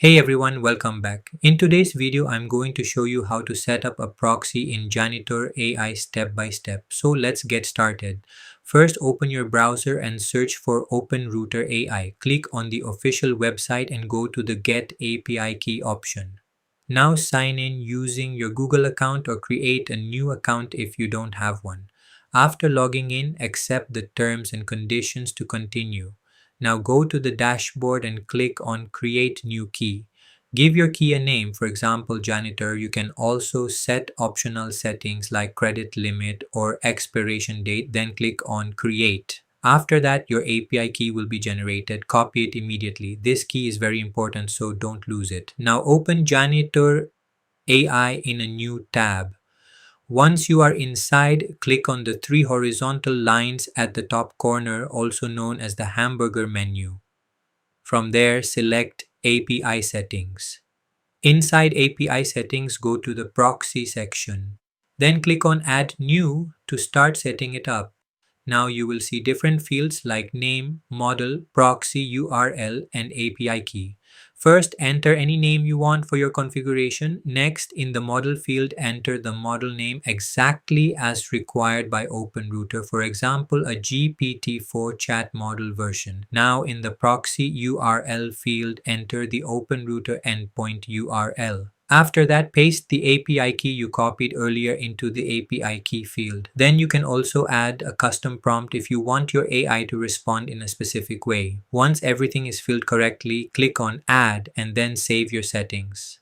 Hey everyone, welcome back. In today's video, I'm going to show you how to set up a proxy in Janitor AI step by step. So let's get started. First, open your browser and search for OpenRouter AI. Click on the official website and go to the Get API Key option. Now sign in using your Google account or create a new account if you don't have one. After logging in, accept the terms and conditions to continue. Now go to the dashboard and click on Create New Key. Give your key a name, for example, Janitor. You can also set optional settings like credit limit or expiration date, then click on Create. After that, your API key will be generated. Copy it immediately. This key is very important, so don't lose it. Now open Janitor AI in a new tab. Once you are inside, click on the three horizontal lines at the top corner, also known as the hamburger menu. From there, select API settings. Inside API settings, go to the proxy section. Then click on Add New to start setting it up. Now you will see different fields like name, model, proxy, URL, and API key. First, enter any name you want for your configuration. Next, in the model field, enter the model name exactly as required by OpenRouter. For example, a GPT-4 chat model version. Now, in the proxy URL field, enter the OpenRouter endpoint URL. After that, paste the API key you copied earlier into the API key field. Then you can also add a custom prompt if you want your AI to respond in a specific way. Once everything is filled correctly, click on Add and then save your settings.